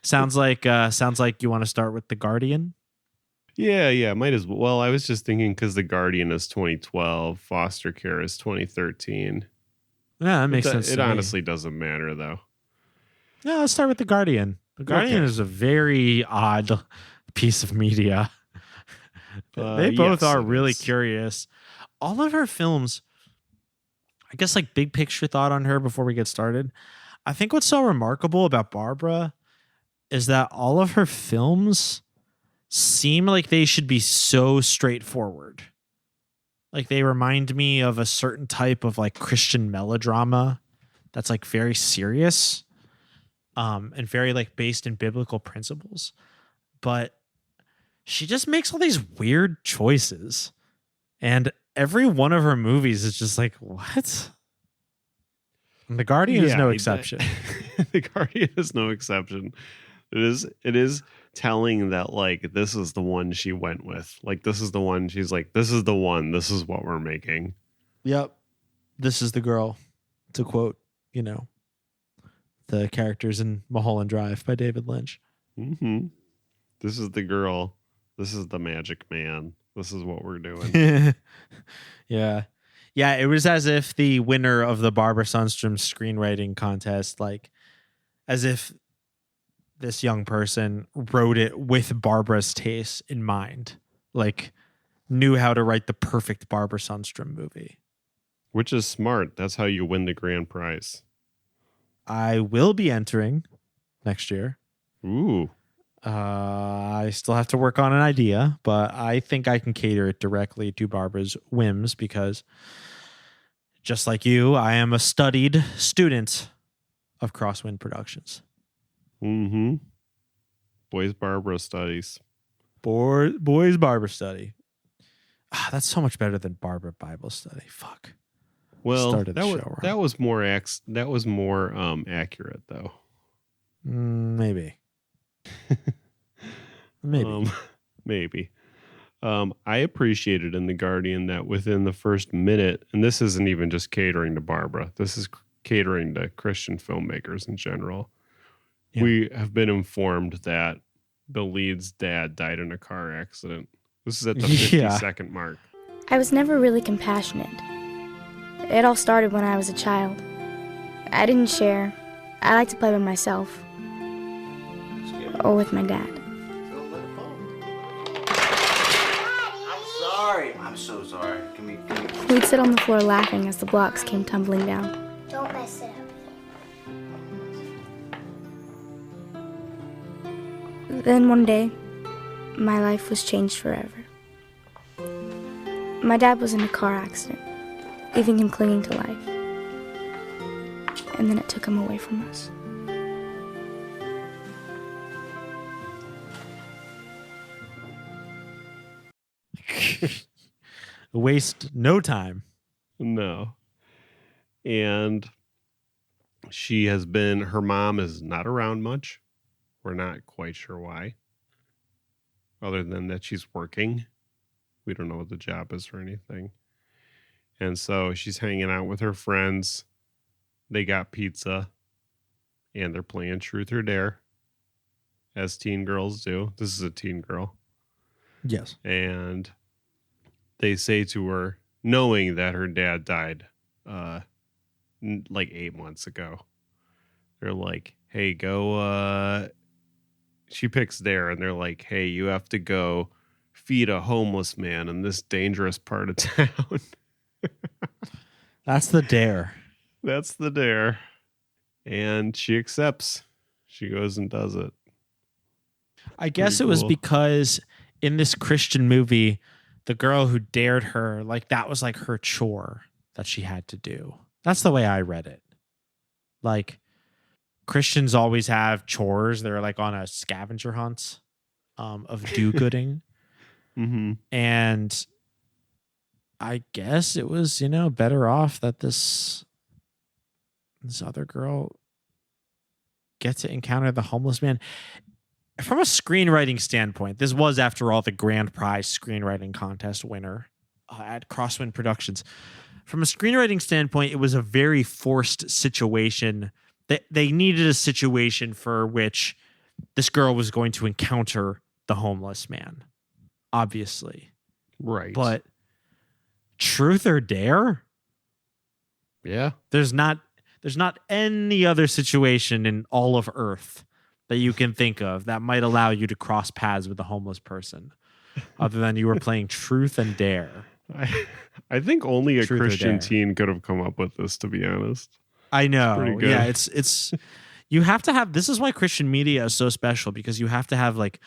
Sounds like you want to start with The Guardian. Yeah, might as well. Well, I was just thinking because The Guardian is 2012, Foster Care is 2013. Yeah, that makes sense. It to honestly me. doesn't matter though. No, let's start with The Guardian. The Guardian is a very odd piece of media. They both are really curious. All of her films, I guess, like big picture thought on her before we get started. I think what's so remarkable about Barbara is that all of her films seem like they should be so straightforward. Like they remind me of a certain type of like Christian melodrama that's like very serious, and very like based in biblical principles. But she just makes all these weird choices. And every one of her movies is just like, what? And The Guardian is no exception. The Guardian is no exception. It is telling that like this is the one she went with. Like this is the one she's like, this is the one. This is what we're making. Yep. This is the girl, to quote, the characters in Mulholland Drive by David Lynch. Mm-hmm. This is the girl. This is the magic man. This is what we're doing. Yeah. Yeah, it was as if the winner of the Barbara Sundstrom screenwriting contest, like, as if this young person wrote it with Barbara's taste in mind. Like, knew how to write the perfect Barbara Sundstrom movie. Which is smart. That's how you win the grand prize. I will be entering next year. Ooh. I still have to work on an idea, but I think I can cater it directly to Barbara's whims because, just like you, I am a studied student of Crosswind Productions. Mm-hmm. Boys Barbara studies. Boys Barbara study. That's so much better than Barbara Bible study. Fuck. Well, that was more accurate though. Maybe. Maybe. I appreciated in The Guardian that within the first minute, and this isn't even just catering to Barbara, this is catering to Christian filmmakers in general. Yeah. We have been informed that the lead's dad died in a car accident. This is at the 50-second mark. I was never really compassionate. It all started when I was a child. I didn't share. I liked to play by myself. Or with my dad. I'm so sorry. Can we... We'd sit on the floor laughing as the blocks came tumbling down. Don't mess it up. Then one day, my life was changed forever. My dad was in a car accident, leaving him clinging to life. And then it took him away from us. Waste no time. No. And her mom is not around much. We're not quite sure why. Other than that she's working. We don't know what the job is or anything. And so she's hanging out with her friends. They got pizza. And they're playing Truth or Dare. As teen girls do. This is a teen girl. Yes. And they say to her, knowing that her dad died like 8 months ago, they're like, hey, go. She picks Dare, and they're like, hey, you have to go feed a homeless man in this dangerous part of town. That's the dare. That's the dare. And she accepts. She goes and does it. I guess it was because in this Christian movie, the girl who dared her, like that was like her chore that she had to do. That's the way I read it. Like Christians always have chores. They're like on a scavenger hunt of do-gooding. Mm-hmm. And I guess it was, better off that this other girl get to encounter the homeless man. From a screenwriting standpoint, this was, after all, the grand prize screenwriting contest winner at Crosswind Productions. From a screenwriting standpoint, it was a very forced situation. They needed a situation for which this girl was going to encounter the homeless man, obviously. Right. But truth or dare? Yeah. There's not any other situation in all of Earth that you can think of that might allow you to cross paths with a homeless person other than you were playing truth and dare. I think only a Truth or Christian dare. teen could have come up with this, to be honest. I know. pretty good. Yeah, it's you have to have, this is why Christian media is so special, because you have to have like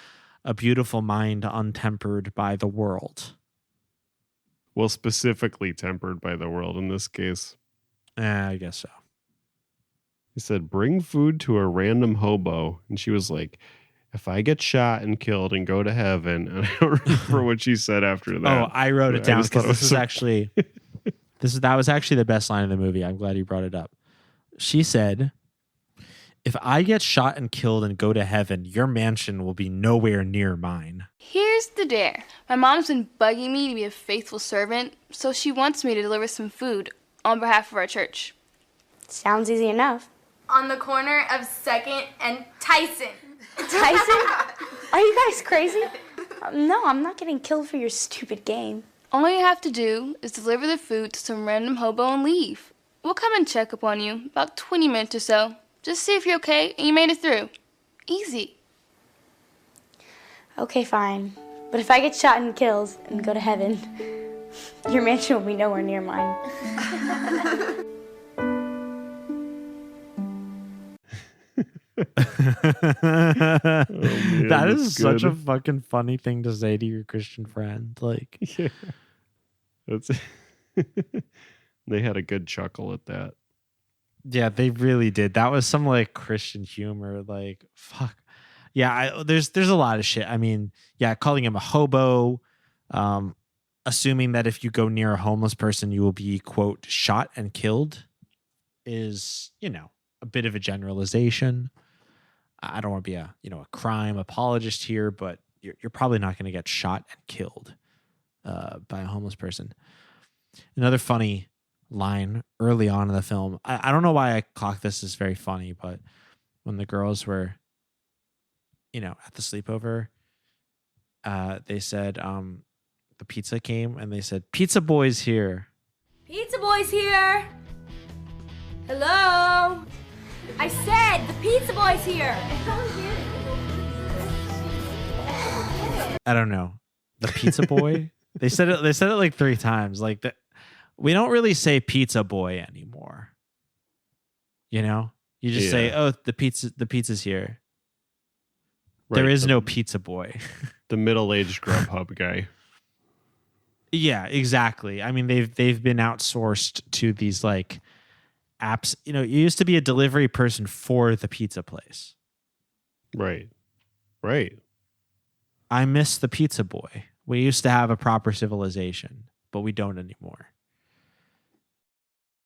a beautiful mind untempered by the world. Well, specifically tempered by the world in this case. I guess so. He said, bring food to a random hobo. And she was like, if I get shot and killed and go to heaven. And I don't remember what she said after that. Oh, I wrote it down just thought because it this was is actually that was actually the best line of the movie. I'm glad you brought it up. She said, if I get shot and killed and go to heaven, your mansion will be nowhere near mine. Here's the dare. My mom's been bugging me to be a faithful servant, so she wants me to deliver some food on behalf of our church. Sounds easy enough. On the corner of 2nd and Tyson. Tyson? Are you guys crazy? No, I'm not getting killed for your stupid game. All you have to do is deliver the food to some random hobo and leave. We'll come and check up on you about 20 minutes or so. Just see if you're okay and you made it through. Easy. Okay, fine. But if I get shot and killed and go to heaven, your mansion will be nowhere near mine. Man, that is that's such a good. fucking funny thing to say to your Christian friend. Like, Yeah. That's they had a good chuckle at that. yeah, they really did. That was some like Christian humor. Like, fuck. Yeah, there's a lot of shit. I mean, yeah, calling him a hobo, assuming that if you go near a homeless person, you will be, quote, shot and killed is, a bit of a generalization. I don't want to be a crime apologist here, but you're probably not going to get shot and killed by a homeless person. Another funny line early on in the film. I don't know why I clocked this as very funny, but when the girls were, at the sleepover, they said the pizza came and they said, "Pizza boy's here." Pizza boy's here. Hello. I said the pizza boy's here. I don't know. The pizza boy? They said it like 3 times. Like we don't really say pizza boy anymore. You just say, "Oh, the pizza's here." Right, There is no pizza boy. the middle-aged Grubhub guy. Yeah, exactly. I mean, they've been outsourced to these like apps. You used to be a delivery person for the pizza place. Right. I miss the pizza boy. We used to have a proper civilization, but we don't anymore.